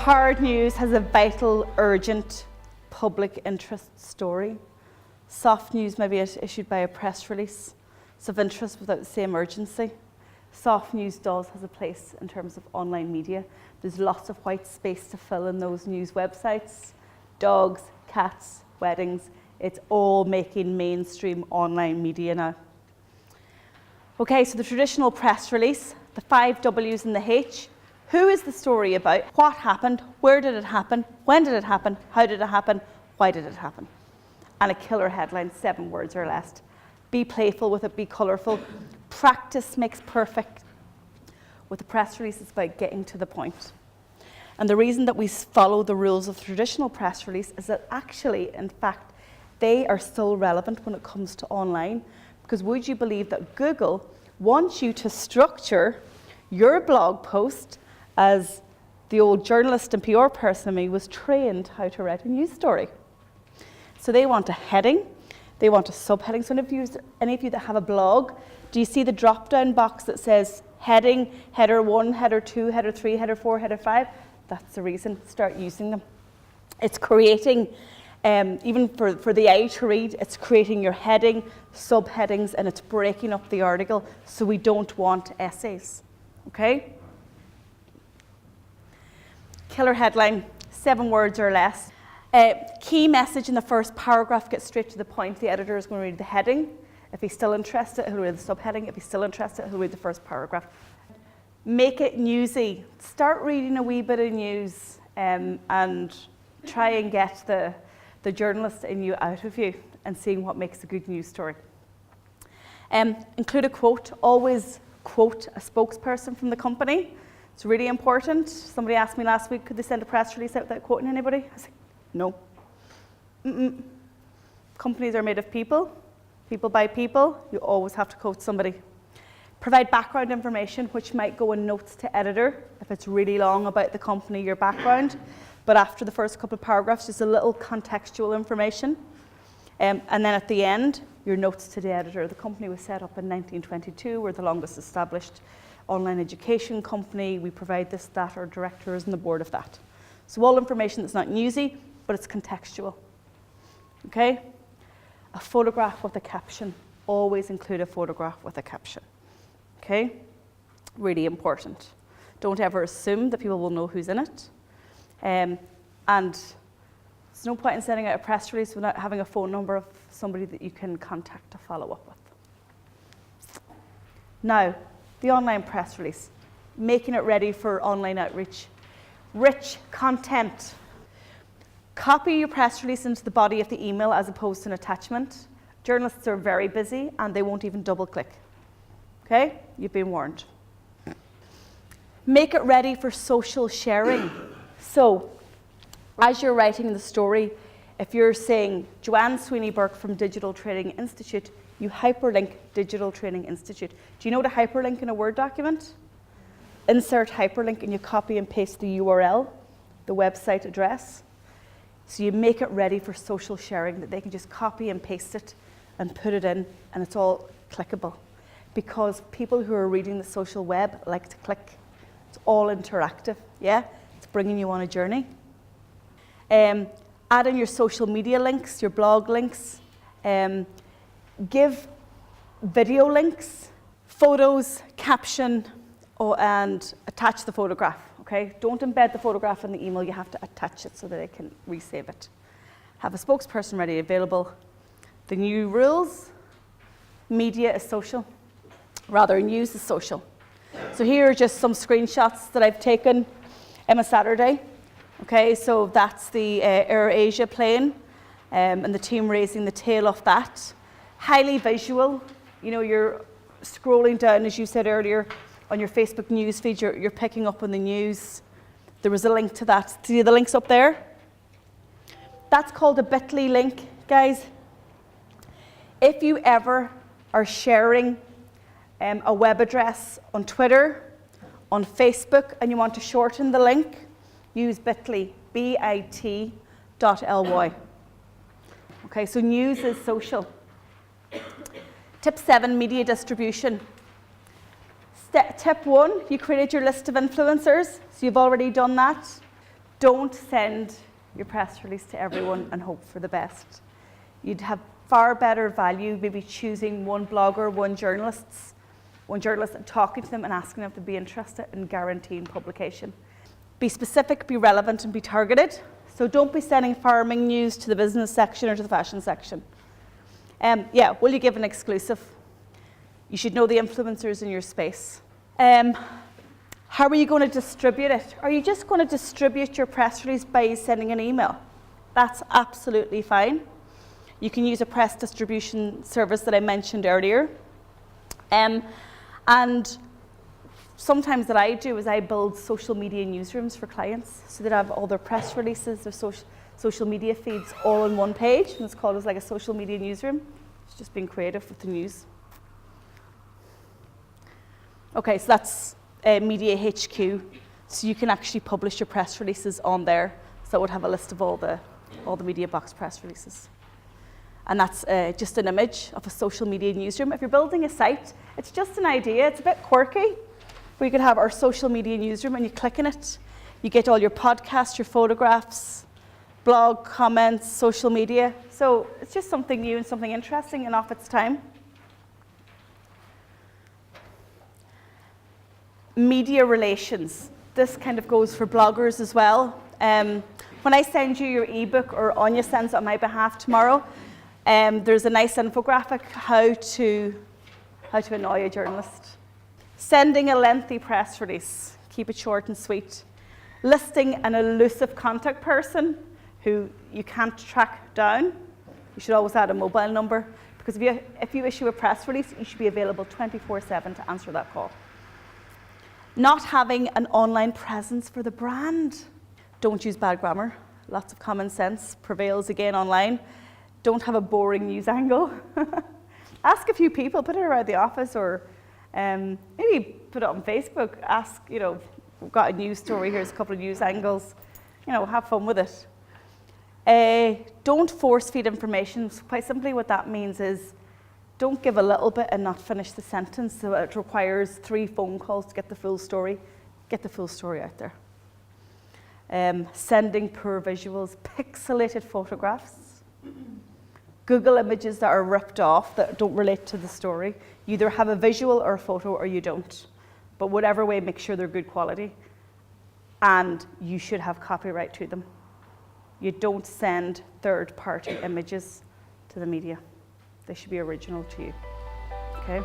Hard news has a vital, urgent, public interest story. Soft news may be issued by a press release. It's of interest without the same urgency. Soft news has a place in terms of online media. There's lots of white space to fill in those news websites. Dogs, cats, weddings, it's all making mainstream online media now. Okay, so the traditional press release, the 5 W's and the H. Who is the story about? What happened? Where did it happen? When did it happen? How did it happen? Why did it happen? And a killer headline, 7 words or less. Be playful with it, be colourful. Practice makes perfect. With the press release, it's about getting to the point. And the reason that we follow the rules of the traditional press release is that actually, in fact, they are still relevant when it comes to online. Because would you believe that Google wants you to structure your blog post as the old journalist and PR person in me was trained how to write a news story. So they want a heading, they want a subheading. So any of you that have a blog, do you see the drop-down box that says heading, header 1, header 2, header 3, header 4, header 5? That's the reason. Start using them. It's creating, even for the eye to read, it's creating your heading, subheadings, and it's breaking up the article, so we don't want essays, okay? Killer headline, 7 words or less. Key message in the first paragraph, get straight to the point. The editor is going to read the heading. If he's still interested, he'll read the subheading. If he's still interested, he'll read the first paragraph. Make it newsy. Start reading a wee bit of news and try and get the journalist in you out of you and seeing what makes a good news story. Include a quote. Always quote a spokesperson from the company. It's really important. Somebody asked me last week, could they send a press release out without quoting anybody? I was like, no. Companies are made of people. People by people. You always have to quote somebody. Provide background information, which might go in notes to editor if it's really long about the company, your background. But after the first couple of paragraphs, just a little contextual information. And then at the end, your notes to the editor. The company was set up in 1922. We're the longest established online education company. We provide this, that, our director is on the board of that. So all information that's not newsy, but it's contextual. Okay? A photograph with a caption. Always include a photograph with a caption. Okay? Really important. Don't ever assume that people will know who's in it. And there's no point in sending out a press release without having a phone number of somebody that you can contact to follow up with. Now, the online press release, making it ready for online outreach. Rich content. Copy your press release into the body of the email as opposed to an attachment. Journalists are very busy and they won't even double click. Okay? You've been warned. Make it ready for social sharing. So, as you're writing the story, if you're saying Joanne Sweeney Burke from Digital Training Institute, you hyperlink Digital Training Institute. Do you know what a hyperlink in a Word document? Insert hyperlink and you copy and paste the URL, the website address. So you make it ready for social sharing, that they can just copy and paste it and put it in, and it's all clickable. Because people who are reading the social web like to click. It's all interactive, yeah? It's bringing you on a journey. Add in your social media links, your blog links. Give video links, photos, caption, and attach the photograph, okay? Don't embed the photograph in the email, you have to attach it so that they can resave it. Have a spokesperson ready available. The new rules, media is social, rather news is social. So here are just some screenshots that I've taken on a Saturday. Okay, so that's the AirAsia plane and the team raising the tail of that. Highly visual. You know, you're scrolling down, as you said earlier, on your Facebook news feed, you're picking up on the news. There was a link to that. See the links up there? That's called a bit.ly link, guys. If you ever are sharing a web address on Twitter, on Facebook, and you want to shorten the link, use bit.ly, bit.ly. Okay, so news is social. Tip 7, media distribution. Tip 1, you created your list of influencers, so you've already done that. Don't send your press release to everyone and hope for the best. You'd have far better value maybe choosing one blogger, one journalist and talking to them and asking them if they'd be interested in guaranteeing publication. Be specific, be relevant, and be targeted. So don't be sending farming news to the business section or to the fashion section. Will you give an exclusive? You should know the influencers in your space. How are you going to distribute it? Are you just going to distribute your press release by sending an email? That's absolutely fine. You can use a press distribution service that I mentioned earlier. And sometimes what I do is I build social media newsrooms for clients so they have all their press releases, their social media feeds all on one page, and it's called as like a social media newsroom. It's just being creative with the news. Okay, so that's Media HQ. So you can actually publish your press releases on there. So that would have a list of all the Media Box press releases. And that's just an image of a social media newsroom. If you're building a site, it's just an idea. It's a bit quirky. We could have our social media newsroom, and you click on it. You get all your podcasts, your photographs, blog, comments, social media. So it's just something new and something interesting and off its time. Media relations. This kind of goes for bloggers as well. When I send you your ebook, or Anya sends it on my behalf tomorrow, there's a nice infographic how to annoy a journalist. Sending a lengthy press release. Keep it short and sweet. Listing an elusive contact person who you can't track down. You should always add a mobile number, because if you issue a press release, you should be available 24/7 to answer that call. Not having an online presence for the brand. Don't use bad grammar. Lots of common sense prevails again online. Don't have a boring news angle. Ask a few people, put it around the office, or maybe put it on Facebook. Ask, we've got a news story, here's a couple of news angles. Have fun with it. Don't force feed information. So quite simply what that means is don't give a little bit and not finish the sentence. So it requires 3 phone calls to get the full story. Get the full story out there. Sending poor visuals, pixelated photographs. Google images that are ripped off that don't relate to the story. You either have a visual or a photo, or you don't. But whatever way, make sure they're good quality. And you should have copyright to them. You don't send third-party images to the media. They should be original to you. Okay?